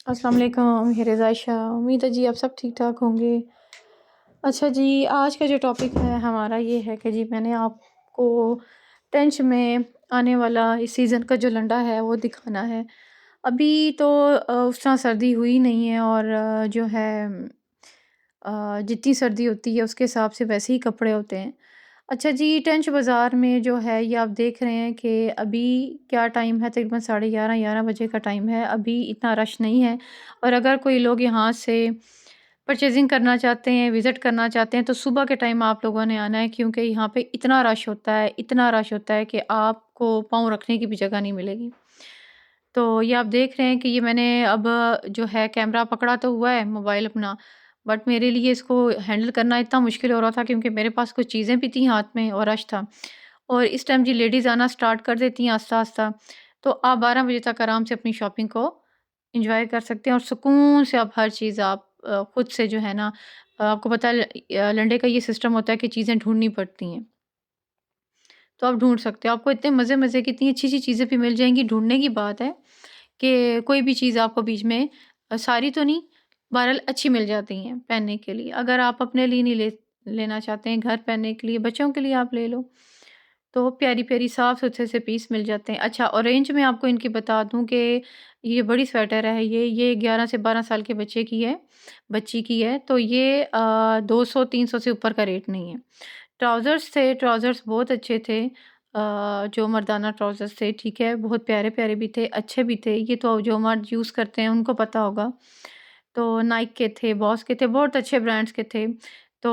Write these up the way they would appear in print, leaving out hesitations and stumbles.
अस्सलाम वालेकुम, here is Ayesha. उम्मीद है जी आप सब ठीक-ठाक होंगे। अच्छा जी, आज का जो टॉपिक है हमारा ये है कि जी मैंने आपको टेंच में आने वाला इस सीज़न का जो लंडा है वो दिखाना है। अभी तो उस तरह सर्दी हुई नहीं है और जो है जितनी सर्दी होती है उसके हिसाब से वैसे ही कपड़े होते हैं। अच्छा जी, टेंच बाज़ार में जो है ये आप देख रहे हैं कि अभी क्या टाइम है, तकरीबन साढ़े 11 बजे का टाइम है। अभी इतना रश नहीं है और अगर कोई लोग यहाँ से परचेज़िंग करना चाहते हैं, विज़िट करना चाहते हैं तो सुबह के टाइम आप लोगों ने आना है, क्योंकि यहाँ पे इतना रश होता है, इतना रश होता है कि आपको पाँव रखने की भी जगह नहीं मिलेगी। तो ये आप देख रहे हैं कि ये मैंने अब जो है कैमरा पकड़ा तो हुआ है मोबाइल अपना, बट मेरे लिए इसको हैंडल करना इतना मुश्किल हो रहा था क्योंकि मेरे पास कुछ चीज़ें भी थी हाथ में और रश था। और इस टाइम जी लेडीज़ आना स्टार्ट कर देती हैं आस्ता-आस्ता, तो आप 12 बजे तक आराम से अपनी शॉपिंग को एन्जॉय कर सकते हैं और सुकून से आप हर चीज़ आप खुद से जो है ना, आपको पता है लंडे का ये सिस्टम होता है कि चीज़ें ढूँढनी पड़ती हैं। तो आप ढूँढ सकते हो। आपको इतने मज़े-मज़े की इतनी अच्छी-अच्छी चीज़ें भी मिल जाएँगी, ढूँढने की बात है कि कोई भी चीज़ आपको बीच में सारी तो नहीं, बहरहाल अच्छी मिल जाती हैं पहनने के लिए। अगर आप अपने लिए नहीं लेना चाहते हैं, घर पहनने के लिए, बच्चों के लिए आप ले लो, तो प्यारी-प्यारी साफ-सुथरे से पीस मिल जाते हैं। अच्छा, ऑरेंज में आपको इनकी बता दूँ कि ये बड़ी स्वेटर है, ये 11 से 12 साल के बच्चे की है, बच्ची की है, तो ये 200-300 से ऊपर का रेट नहीं है। ट्राउज़र्स थे, ट्राउज़र्स बहुत अच्छे थे। जो मर्दाना ट्राउज़र्स थे, ठीक है, बहुत प्यारे-प्यारे भी थे, अच्छे भी थे। ये तो जो मर्द यूज़ करते हैं उनको पता होगा। तो नाइक के थे, बॉस के थे, बहुत अच्छे ब्रांड्स के थे। तो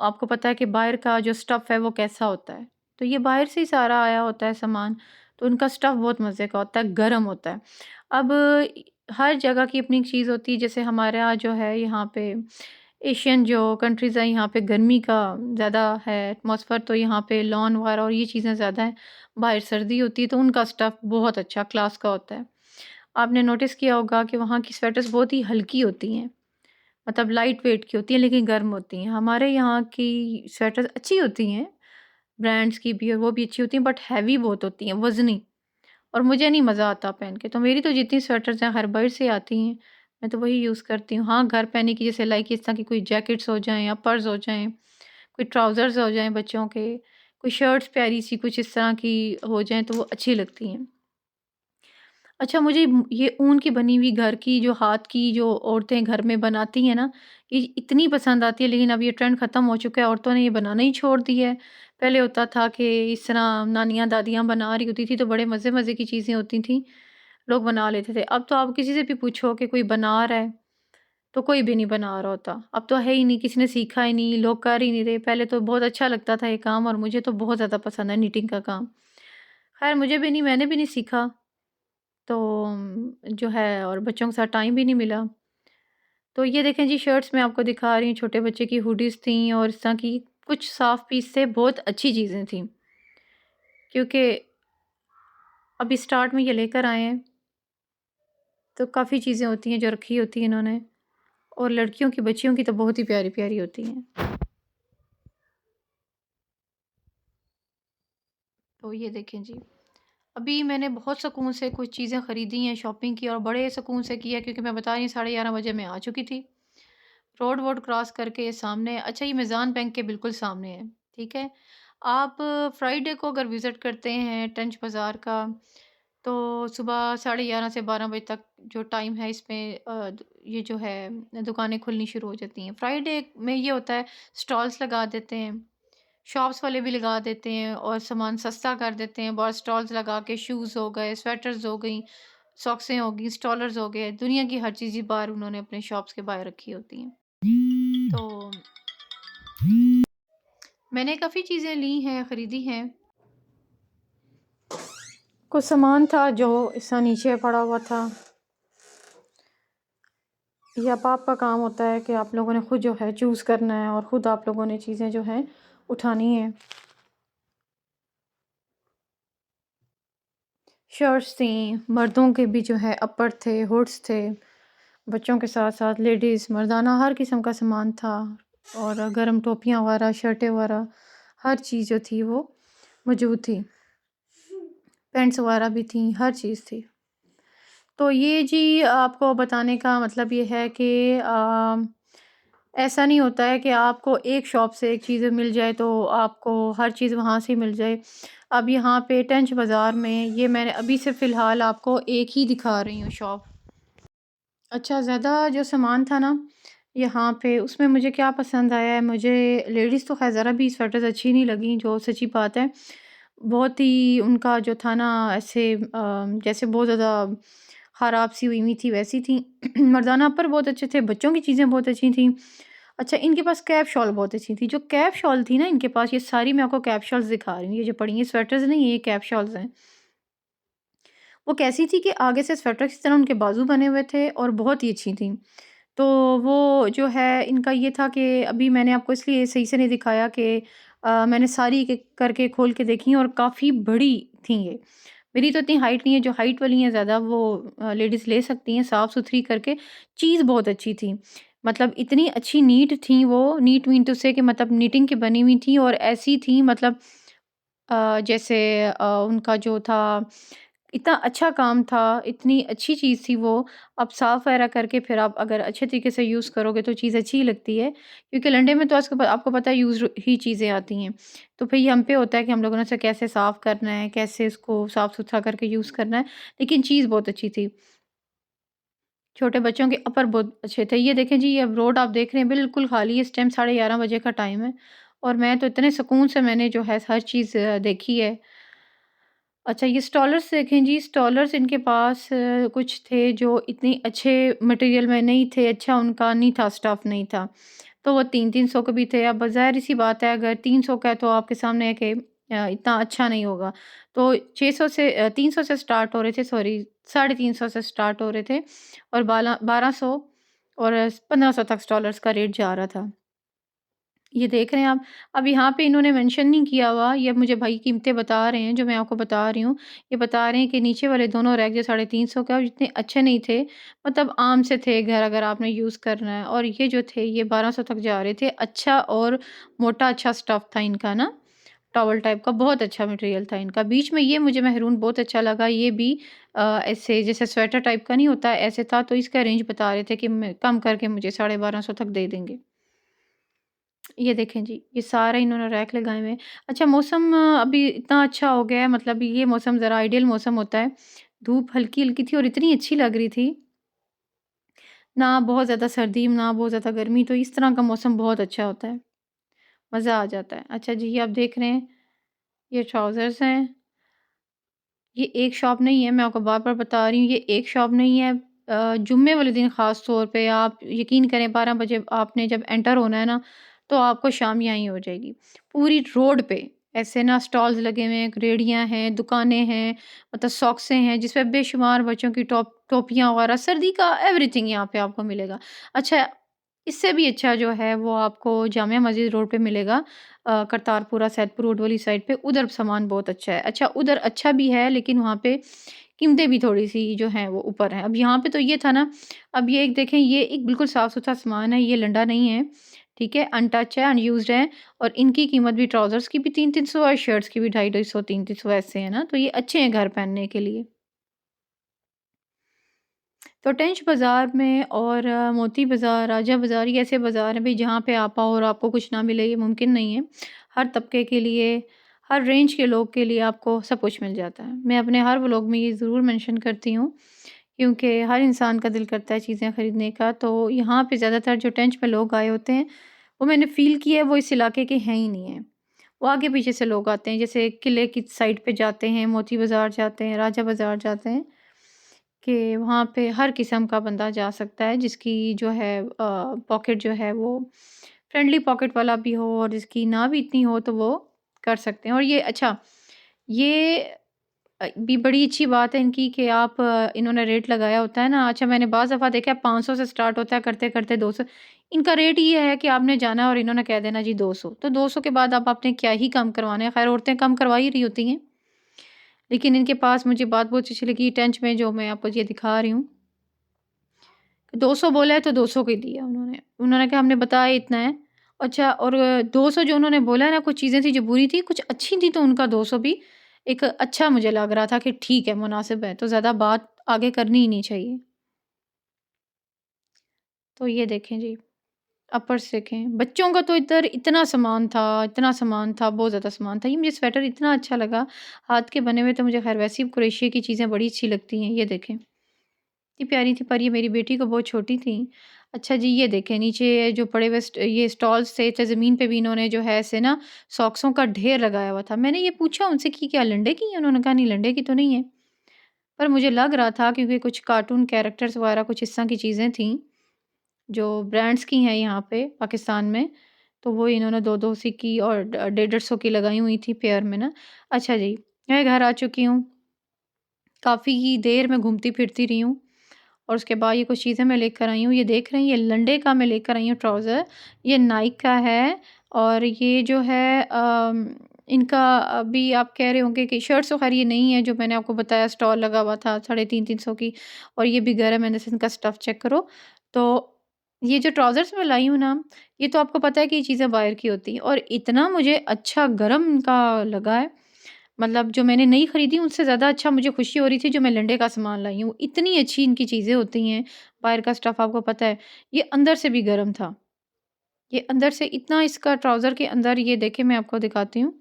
आपको पता है कि बाहर का जो स्टफ़ है वो कैसा होता है, तो ये बाहर से ही सारा आया होता है सामान, तो उनका स्टफ़ बहुत मज़े का होता है, गरम होता है। अब हर जगह की अपनी एक चीज़ होती है, जैसे हमारे यहाँ जो है यहाँ पे एशियन जो कंट्रीज़ हैं, यहाँ पे गर्मी का ज़्यादा है एटमॉस्फेयर, तो यहाँ पे लॉन वगैरह और ये चीज़ें ज़्यादा हैं। बाहर सर्दी होती है तो उनका स्टफ़ बहुत अच्छा क्लास का होता है। आपने नोटिस किया होगा कि वहाँ की स्वेटर्स बहुत ही हल्की होती हैं, मतलब लाइट वेट की होती हैं लेकिन गर्म होती हैं। हमारे यहाँ की स्वेटर्स अच्छी होती हैं, ब्रांड्स की भी और वो भी अच्छी होती हैं, बट हैवी बहुत होती हैं, वज़नी, और मुझे नहीं मज़ा आता पहन के। तो मेरी तो जितनी स्वेटर्स हैं हर बाहर से आती हैं, मैं तो वही यूज़ करती हूँ। हाँ, घर पहनने की जैसे लाइक इस तरह की कोई जैकेट्स हो जाएँ, अपर्स हो जाएँ, कोई ट्राउज़र्स हो जाएँ बच्चों के, कोई शर्ट्स प्यारी-सी कुछ इस तरह की हो जाएँ तो वो अच्छी लगती हैं। अच्छा, मुझे ये ऊन की बनी हुई घर की जो हाथ की जो औरतें घर में बनाती हैं ना, ये इतनी पसंद आती है, लेकिन अब ये ट्रेंड ख़त्म हो चुका है, औरतों ने ये बनाना ही छोड़ दिया है। पहले होता था कि इस तरह नानियाँ, दादियाँ बना रही होती थी तो बड़े मज़े-मज़े की चीज़ें होती थी, लोग बना लेते थे। अब तो आप किसी से भी पूछो कि कोई बना रहा है, तो कोई भी नहीं बना रहा होता। अब तो है ही नहीं, किसी ने सीखा ही नहीं, लोग कर ही नहीं रहे। पहले तो बहुत अच्छा लगता था ये काम और मुझे तो बहुत ज़्यादा पसंद है निटिंग का काम। ख़ैर मुझे भी नहीं, मैंने भी नहीं सीखा। तो जो है और बच्चों के साथ टाइम भी नहीं मिला। तो ये देखें जी, शर्ट्स मैं आपको दिखा रही हूँ, छोटे बच्चे की हुडीज़ थी और इस तरह की कुछ साफ पीस थे, बहुत अच्छी चीज़ें थी। क्योंकि अभी स्टार्ट में ये लेकर आए हैं, तो काफ़ी चीज़ें होती हैं जो रखी होती हैं इन्होंने, और लड़कियों की, बच्चियों की तो बहुत ही प्यारी-प्यारी होती हैं। तो ये देखें जी, अभी मैंने बहुत सुकून से कुछ चीज़ें ख़रीदी हैं, शॉपिंग की, और बड़े सुकून से किया, क्योंकि मैं बता रही हूँ 11:30 बजे मैं आ चुकी थी। रोड वोड क्रॉस करके ये सामने, अच्छा ये मिज़ान बैंक के बिल्कुल सामने है, ठीक है। आप फ्राइडे को अगर विज़िट करते हैं टेंच बाज़ार का, तो सुबह 11:30 से 12 बजे तक जो टाइम है इसमें ये जो है दुकानें खुलनी शुरू हो जाती हैं। फ्राइडे में ये होता है, स्टॉल्स लगा देते हैं, शॉप्स वाले भी लगा देते हैं और सामान सस्ता कर देते हैं। बहुत स्टॉल्स लगा के शूज़ हो गए, स्वेटर्स हो गई, सॉक्सें हो गई, स्टॉलर्स हो गए, दुनिया की हर चीज़ ही बाहर उन्होंने अपने शॉप्स के बाहर रखी होती हैं। तो मैंने काफ़ी चीज़ें ली हैं, ख़रीदी हैं। कुछ सामान था जो ऐसा नीचे पड़ा हुआ था। ये अब आपका काम होता है कि आप लोगों ने खुद जो है चूज़ करना है और ख़ुद आप लोगों ने चीज़ें जो हैं उठानी हैं। शर्ट्स थी, मर्दों के भी जो है अपर थे, हुड्स थे, बच्चों के साथ-साथ लेडीज़, मर्दाना हर किस्म का सामान था, और गर्म टोपियाँ वगैरह, शर्टें वगैरह, हर चीज़ जो थी वो मौजूद थी। पैंट्स वगैरह भी थी, हर चीज़ थी। तो ये जी आपको बताने का मतलब ये है कि ऐसा नहीं होता है कि आपको एक शॉप से एक चीज़ मिल जाए तो आपको हर चीज़ वहाँ से मिल जाए। अब यहाँ पे टेंच बाज़ार में ये मैंने अभी से फ़िलहाल आपको एक ही दिखा रही हूँ शॉप। अच्छा, ज़्यादा जो सामान था ना यहाँ पे उसमें मुझे क्या पसंद आया है, मुझे लेडीज़ तो ख़ैर ज़रा भी स्वेटर्स अच्छी नहीं लगी, जो सच्ची बात है। बहुत ही उनका जो था ना ऐसे जैसे बहुत ज़्यादा ख़राब सी हुई हुई थी वैसी थी। मर्दाना अपर बहुत अच्छे थे, बच्चों की चीज़ें बहुत अच्छी थी। अच्छा, इनके पास कैप शॉल बहुत अच्छी थी। जो कैप शॉल थी ना इनके पास, ये सारी मैं आपको कैप शॉल्स दिखा रही हूँ। ये जो पड़ी हैं स्वेटर्स नहीं है, ये कैप शॉल्स हैं। वो कैसी थी कि आगे से स्वेटर की तरह उनके बाजू बने हुए थे और बहुत ही अच्छी थी। तो वो जो है इनका ये था कि अभी मैंने आपको इसलिए सही से नहीं दिखाया कि मैंने सारी एक-एक करके खोल के देखी और काफ़ी बड़ी थी ये। मेरी तो इतनी हाइट नहीं है, जो हाइट वाली हैं ज़्यादा वो लेडीज़ ले सकती हैं साफ-सुथरी करके। चीज़ बहुत अच्छी थी। मतलब इतनी अच्छी नीट थी वो, नीट मीन टू से कि मतलब निटिंग की बनी हुई थी और ऐसी थी मतलब जैसे उनका जो था इतना अच्छा काम था, इतनी अच्छी चीज़ थी वो। आप साफ़ वगैरह करके फिर आप अगर अच्छे तरीके से यूज़ करोगे तो चीज़ अच्छी ही लगती है। क्योंकि लंडे में तो आपको पता है यूज़ ही चीज़ें आती हैं। तो फिर ये हम पे होता है कि हम लोगों ने उसे कैसे साफ़ करना है, कैसे उसको साफ़-सुथरा करके यूज़ करना है। लेकिन चीज़ बहुत अच्छी थी। छोटे बच्चों के अपर बहुत अच्छे थे। ये देखें जी, अब रोड आप देख रहे हैं बिल्कुल खाली है, इस टाइम 11:30 बजे का टाइम है और मैं तो इतने सुकून से मैंने जो है हर चीज़ देखी है। अच्छा, ये स्टॉलर्स देखें जी, स्टॉलर्स इनके पास कुछ थे जो इतनी अच्छे मटेरियल में नहीं थे, अच्छा उनका नहीं था, स्टफ़ नहीं था। तो वो 3-300 के भी थे। अब ज़ाहिर-सी बात है अगर 300 का है तो आपके सामने है कि इतना अच्छा नहीं होगा। तो 600 से 300 से स्टार्ट हो रहे थे, सॉरी 350 से स्टार्ट हो रहे थे और 1200 और 1500 तक डॉलर्स का रेट जा रहा था। ये देख रहे हैं आप। अब यहाँ पे इन्होंने मेंशन नहीं किया हुआ, ये मुझे भाई कीमतें बता रहे हैं जो मैं आपको बता रही हूँ। ये बता रहे हैं कि नीचे वाले दोनों रैक जो 350 का इतने अच्छे नहीं थे, मतलब आम से थे घर अगर आपने यूज़ करना है और ये जो थे ये 1200 तक जा रहे थे। अच्छा और मोटा अच्छा स्टफ़ था इनका ना, टॉवल टाइप का बहुत अच्छा मटेरियल था इनका। बीच में ये मुझे मेहरून बहुत अच्छा लगा, ये भी ऐसे जैसे स्वेटर टाइप का नहीं होता ऐसे था, तो इसका रेंज बता रहे थे कि मैं कम करके मुझे 1250 तक दे देंगे। ये देखें जी, ये सारा इन्होंने रैक लगाए हुए हैं। अच्छा, मौसम अभी इतना अच्छा हो गया है, मतलब ये मौसम ज़रा आइडियल मौसम होता है। धूप हल्की-हल्की थी और इतनी अच्छी लग रही थी, ना बहुत ज़्यादा सर्दी, ना बहुत ज़्यादा गर्मी, तो इस तरह का मौसम बहुत अच्छा होता है, मज़ा आ जाता है। अच्छा जी, ये आप देख रहे हैं, ये ट्राउज़र्स हैं। ये एक शॉप नहीं है, मैं आपको बार-बार बता रही हूँ, ये एक शॉप नहीं है। जुम्मे वाले दिन ख़ास तौर पे आप यकीन करें 12 बजे आपने जब एंटर होना है ना, तो आपको शाम यहीं हो जाएगी। पूरी रोड पे ऐसे ना स्टॉल्स लगे हुए हैं, रेहड़ियाँ हैं, दुकानें हैं, मतलब सॉक्सें हैं, जिस पे बेशुमार बच्चों की टोपियाँ वगैरह, सर्दी का एवरीथिंग यहाँ पे आपको मिलेगा। अच्छा, इससे भी अच्छा जो है वो आपको जामिया मस्जिद रोड पे मिलेगा। करतारपुरा सैदपुर रोड वाली साइड पे, उधर सामान बहुत अच्छा है। अच्छा, उधर अच्छा भी है लेकिन वहाँ पे कीमतें भी थोड़ी-सी जो हैं वो ऊपर हैं। अब यहाँ पे तो ये था ना, अब ये एक देखें, ये एक बिल्कुल साफ-सुथरा सामान है, ये लंडा नहीं है, ठीक है? अनटच है, अनयूज़्ड है और इनकी कीमत भी ट्राउज़र्स की भी 3-300 और शर्ट्स की भी 250-250 3-300 ऐसे है ना, तो ये अच्छे हैं घर पहनने के लिए। तो टेंच बाज़ार में और मोती बाज़ार, राजा बाज़ार, ये ऐसे बाज़ार हैं भई जहाँ पे आप आओ और आपको कुछ ना मिले, ये मुमकिन नहीं है। हर तबके के लिए, हर रेंज के लोग के लिए आपको सब कुछ मिल जाता है। मैं अपने हर व्लॉग में ये ज़रूर मेंशन करती हूँ, क्योंकि हर इंसान का दिल करता है चीज़ें खरीदने का। तो यहाँ पे ज़्यादातर जो टेंच में लोग आए होते हैं, वो मैंने फ़ील किया है वो इस इलाके के हैं ही नहीं हैं। वो आगे-पीछे से लोग आते हैं, जैसे किले की साइड पे जाते हैं, मोती बाज़ार जाते हैं, राजा बाज़ार जाते हैं। कि वहाँ पे हर किस्म का बंदा जा सकता है जिसकी जो है पॉकेट जो है वो फ्रेंडली पॉकेट वाला भी हो और जिसकी ना भी इतनी हो तो वो कर सकते हैं। और ये अच्छा, ये भी बड़ी अच्छी बात है इनकी कि आप इन्होंने रेट लगाया होता है ना। अच्छा, मैंने बाज़ दफ़ा देखा है 500 से स्टार्ट होता है, करते-करते 200। इनका रेट ये है कि आपने जाना है और इन्होंने कह देना जी 200, तो 200 के बाद अब आपने क्या ही कम करवाना है। ख़ैर औरतें कम करवा ही रही होती हैं। लेकिन इनके पास मुझे बात बहुत अच्छी लगी टेंच में, जो मैं आपको ये दिखा रही हूँ। 200 बोला है तो 200 का ही दिया उन्होंने। उन्होंने कहा हमने बताया इतना है। अच्छा, और 200 जो उन्होंने बोला है ना, कुछ चीज़ें थी जो बुरी थी, कुछ अच्छी थी, तो उनका 200 भी एक अच्छा मुझे लग रहा था कि ठीक है, मुनासिब है। तो ज़्यादा बात आगे करनी ही नहीं चाहिए। तो ये देखें जी, अपर्स देखें, बच्चों का तो इधर इतना सामान था, बहुत ज़्यादा सामान था। ये मुझे स्वेटर इतना अच्छा लगा, हाथ के बने हुए तो मुझे ख़ैर वैसे ही क्रोशिया की चीज़ें बड़ी अच्छी लगती हैं। ये देखें, इतनी प्यारी थी पर ये मेरी बेटी को बहुत छोटी थी। अच्छा जी, ये देखें नीचे जो पड़े हुए ये स्टॉल्स थे, तो ज़मीन पे भी इन्होंने जो है ऐसे ना सॉक्सों का ढेर लगाया हुआ था। मैंने ये पूछा उनसे कि क्या लंडे की हैं? उन्होंने कहा नहीं लंडे की तो नहीं है। पर मुझे लग रहा था क्योंकि कुछ कार्टून कैरेक्टर्स वगैरह कुछ इस तरह की चीज़ें थीं, जो ब्रांड्स की हैं यहाँ पे पाकिस्तान में, तो वो इन्होंने 2-2 सी की और 150 की लगाई हुई थी पेयर में ना। अच्छा जी, मैं घर आ चुकी हूँ, काफ़ी देर मैं घूमती-फिरती रही हूँ और उसके बाद ये कुछ चीज़ें मैं लेकर आई हूँ। ये देख रही हैं, ये लंडे का मैं लेकर आई हूँ ट्राउज़र, ये नाइक का है और ये जो है इनका अभी आप कह रहे होंगे कि शर्ट्स तो ख़ैर ये नहीं है जो मैंने आपको बताया स्टॉल लगा हुआ था 350-300 की और ये भी गर्म है, जैसे इनका स्टफ़ चेक करो। तो ये जो ट्राउज़र्स मैं लाई हूँ ना, ये तो आपको पता है कि ये चीज़ें बाहर की होती हैं और इतना मुझे अच्छा गरम इनका लगा है, मतलब जो मैंने नई खरीदी उनसे ज़्यादा अच्छा मुझे खुशी हो रही थी जो मैं लंडे का सामान लाई हूँ। इतनी अच्छी इनकी चीज़ें होती हैं, बाहर का स्टफ़ आपको पता है, ये अंदर से भी गरम था। ये अंदर से इतना इसका ट्राउज़र के अंदर ये देखिए मैं आपको दिखाती हूँ,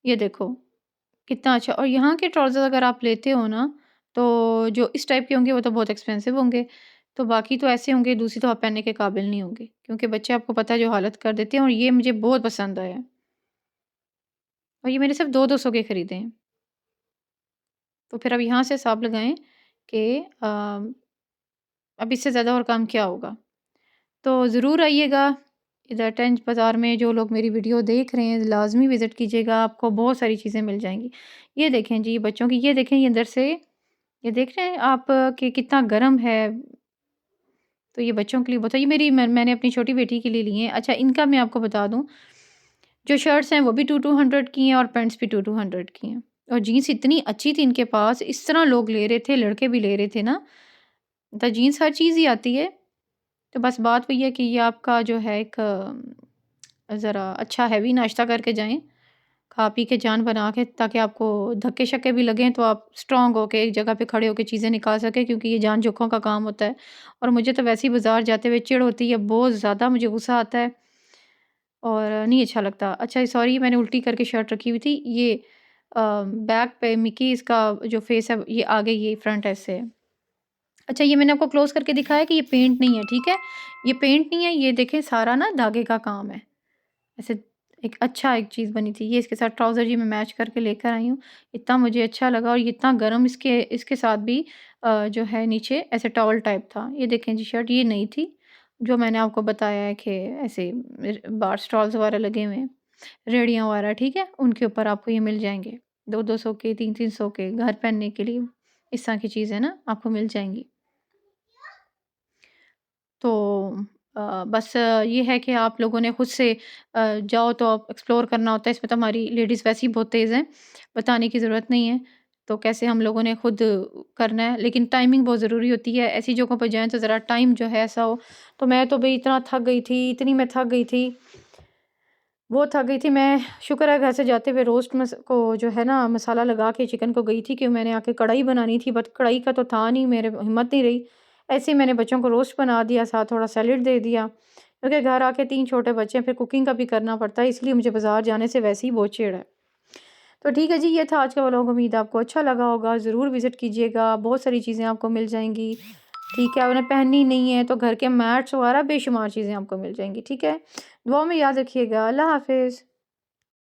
ये देखो कितना अच्छा और यहाँ के ट्राउज़र अगर आप लेते हो ना, तो जो इस टाइप के होंगे वो तो बहुत एक्सपेंसिव होंगे। तो बाकी तो ऐसे होंगे दूसरी तो आप पहनने के काबिल नहीं होंगे, क्योंकि बच्चे आपको पता है जो हालत कर देते हैं और ये मुझे बहुत पसंद आया है और ये मैंने सिर्फ़ 2-2 के खरीदे हैं। तो फिर अब यहाँ से हिसाब लगाएँ कि अब इससे ज़्यादा और काम क्या होगा? तो ज़रूर आइएगा, इधर टेंच बाज़ार में जो लोग मेरी वीडियो देख रहे हैं, लाज़मी विज़िट कीजिएगा, आपको बहुत सारी चीज़ें मिल जाएँगी। ये देखें जी बच्चों की, ये देखें ये अंदर से ये देख रहे हैं आप कि कितना गर्म है, तो ये बच्चों के लिए बहुत है। ये मैंने अपनी छोटी बेटी के लिए लिए हैं। अच्छा इनका मैं आपको बता दूँ, जो शर्ट्स हैं वो भी 2-200 की हैं और पैंट्स भी 2-200 की हैं और जीन्स इतनी अच्छी थी इनके पास, इस तरह लोग ले रहे थे, लड़के भी ले रहे थे ना, तो जीन्स हर चीज़ ही आती है। तो बस बात वही है कि ये आपका जो है एक ज़रा अच्छा हैवी नाश्ता करके जाएँ, खा पी के जान बना के, ताकि आपको धक्के-शक्के भी लगें तो आप स्ट्रॉन्ग होके एक जगह पे खड़े होके चीज़ें निकाल सकें, क्योंकि ये जान जोखों का काम होता है। और मुझे तो वैसे ही बाज़ार जाते हुए चिढ़ होती है, बहुत ज़्यादा मुझे गुस्सा आता है और नहीं अच्छा लगता। अच्छा सॉरी मैंने उल्टी करके शर्ट रखी हुई थी, ये बैक पे मिकी इसका जो फेस है ये आगे ये फ्रंट ऐसे है। अच्छा ये मैंने आपको क्लोज़ करके दिखाया कि ये पेंट नहीं है, ठीक है? ये पेंट नहीं है, ये देखें सारा ना धागे का काम है। ऐसे एक अच्छा एक चीज़ बनी थी। ये इसके साथ ट्राउज़र जी मैं मैच करके लेकर आई हूँ। इतना मुझे अच्छा लगा और ये इतना गरम इसके इसके साथ भी जो है नीचे ऐसे टॉवल टाइप था। ये देखें जी शर्ट ये नई थी, जो मैंने आपको बताया है कि ऐसे बाहर स्टॉल्स वगैरह लगे हुए हैं, रेहड़ियाँ वगैरह, ठीक है? उनके ऊपर आपको ये मिल जाएँगे। 2-2 के, 3-3 के घर पहनने के लिए इस तरह की चीज़ें ना आपको मिल जाएँगी। तो बस ये है कि आप लोगों ने खुद से जाओ तो आप एक्सप्लोर करना होता है, इसमें तो हमारी लेडीज़ वैसे ही बहुत तेज़ हैं, बताने की ज़रूरत नहीं है। तो कैसे हम लोगों ने खुद करना है, लेकिन टाइमिंग बहुत ज़रूरी होती है, ऐसी जगहों पर जाएँ तो ज़रा टाइम जो है ऐसा हो। तो मैं तो भई इतना थक गई थी, इतनी मैं थक गई थी, वो थक गई थी मैं, शुक्र है घर से जाते हुए रोस्ट को जो है ना मसाला लगा के चिकन को गई थी कि मैंने आके कढ़ाई बनानी थी, बट कढ़ाई का तो था नहीं, मेरे हिम्मत नहीं रही। ऐसे ही मैंने बच्चों को रोस्ट बना दिया, साथ थोड़ा सैलेड दे दिया, क्योंकि घर आके 3 छोटे बच्चे हैं, फिर कुकिंग का भी करना पड़ता है, इसलिए मुझे बाज़ार जाने से वैसे ही बहुत चिढ़ है। तो ठीक है जी, ये था आज का व्लॉग, उम्मीद है आपको अच्छा लगा होगा, ज़रूर विज़िट कीजिएगा, बहुत सारी चीज़ें आपको मिल जाएँगी, ठीक है? उन्हें पहननी नहीं है तो घर के मैट्स वगैरह बेशुमार चीज़ें आपको मिल जाएँगी, ठीक है? दुआ में याद रखिएगा, अल्लाह हाफ़िज़।